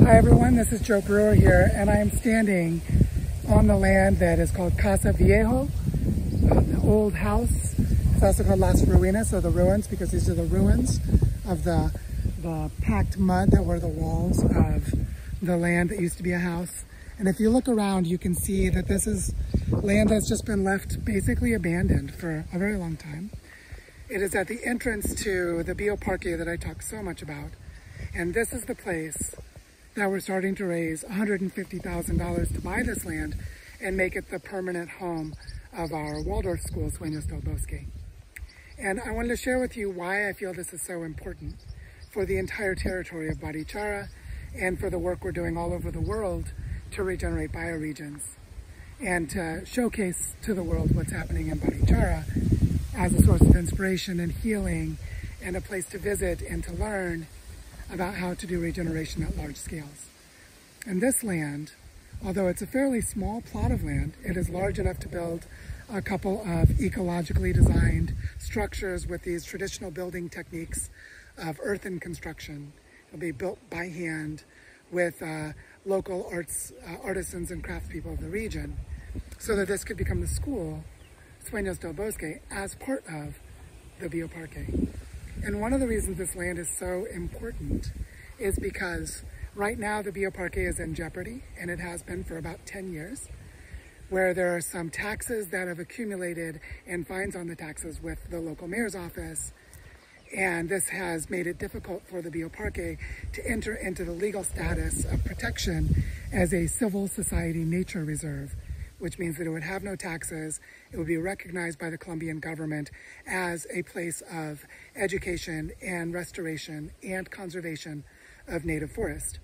Hi everyone, this is Joe Brewer here, and I am standing on the land that is called Casa Viaja, the old house. It's also called Las Ruinas, or the ruins, because these are the ruins of the packed mud that were the walls of the land that used to be a house. And if you look around, you can see that this is land that's just been left basically abandoned for a very long time. It is at the entrance to the bioparque that I talk so much about. And this is the place that we're starting to raise $150,000 to buy this land and make it the permanent home of our Waldorf school, Sueños del Bosque. And I wanted to share with you why I feel this is so important for the entire territory of Barichara and for the work we're doing all over the world to regenerate bioregions and to showcase to the world what's happening in Barichara as a source of inspiration and healing and a place to visit and to learn about how to do regeneration at large scales. And this land, although it's a fairly small plot of land, it is large enough to build a couple of ecologically designed structures with these traditional building techniques of earthen construction. It'll be built by hand with local artisans and craftspeople of the region, so that this could become the school, Sueños del Bosque, as part of the bioparque. And one of the reasons this land is so important is because right now the bioparque is in jeopardy, and it has been for about 10 years, where there are some taxes that have accumulated and fines on the taxes with the local mayor's office. And this has made it difficult for the bioparque to enter into the legal status of protection as a civil society nature reserve, which means that it would have no taxes. It would be recognized by the Colombian government as a place of education and restoration and conservation of native forest.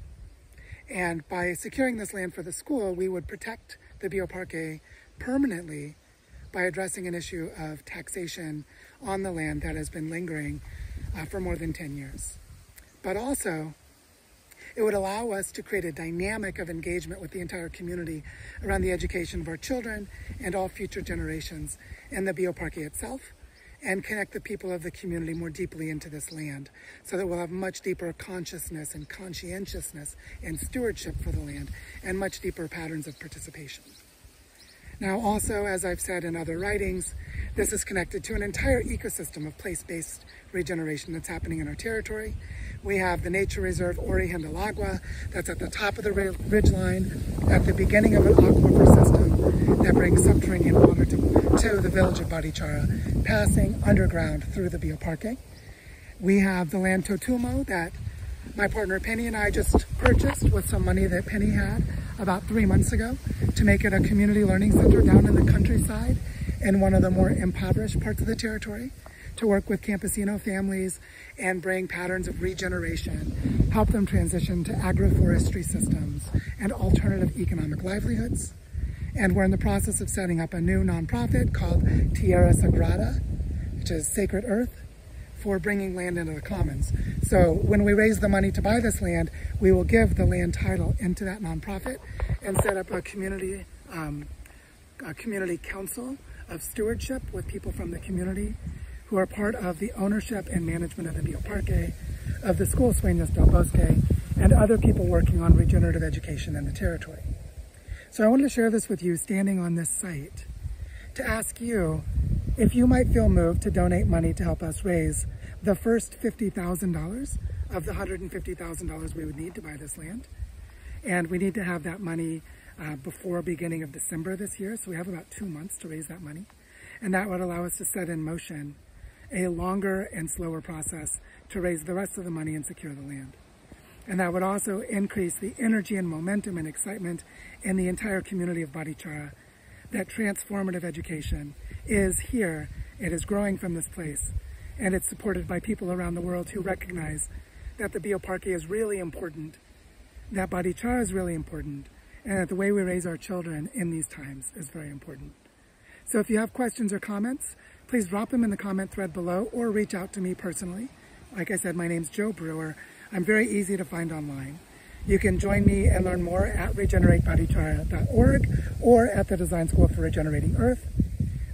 And by securing this land for the school, we would protect the bioparque permanently by addressing an issue of taxation on the land that has been lingering for more than 10 years. But also, it would allow us to create a dynamic of engagement with the entire community around the education of our children and all future generations in the bioparque itself, and connect the people of the community more deeply into this land, so that we'll have much deeper consciousness and conscientiousness and stewardship for the land, and much deeper patterns of participation. Now also, as I've said in other writings, this is connected to an entire ecosystem of place-based regeneration that's happening in our territory. We have the nature reserve Origen del Agua that's at the top of the ridgeline, at the beginning of an aquifer system that brings subterranean water to the village of Barichara, passing underground through the bioparque. We have the land Totumo that my partner Penny and I just purchased with some money that Penny had about 3 months ago to make it a community learning center down in the countryside in one of the more impoverished parts of the territory, to work with campesino families and bring patterns of regeneration, help them transition to agroforestry systems and alternative economic livelihoods. And we're in the process of setting up a new nonprofit called Tierra Sagrada, which is Sacred Earth, for bringing land into the commons. So when we raise the money to buy this land, we will give the land title into that nonprofit and set up a community council of stewardship with people from the community who are part of the ownership and management of the bioparque, of the school Sueños del Bosque, and other people working on regenerative education in the territory. So I wanted to share this with you standing on this site to ask you if you might feel moved to donate money to help us raise the first $50,000 of the $150,000 we would need to buy this land. And we need to have that money before beginning of December this year, so we have about 2 months to raise that money. And that would allow us to set in motion a longer and slower process to raise the rest of the money and secure the land. And that would also increase the energy and momentum and excitement in the entire community of Barichara, that transformative education is here, it is growing from this place, and it's supported by people around the world who recognize that the bioparque is really important, that Barichara is really important, and that the way we raise our children in these times is very important. So if you have questions or comments, please drop them in the comment thread below or reach out to me personally. Like I said, my name's Joe Brewer. I'm very easy to find online. You can join me and learn more at regeneratebarichara.org or at the Design School for Regenerating Earth.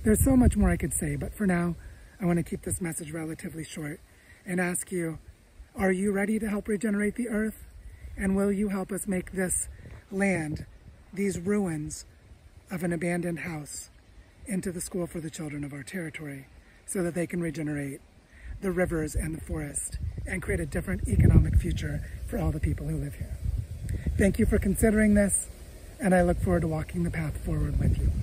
There's so much more I could say, but for now, I want to keep this message relatively short and ask you, are you ready to help regenerate the earth? And will you help us make this land, these ruins of an abandoned house, into the school for the children of our territory so that they can regenerate the rivers and the forest and create a different economic future for all the people who live here. Thank you for considering this, and I look forward to walking the path forward with you.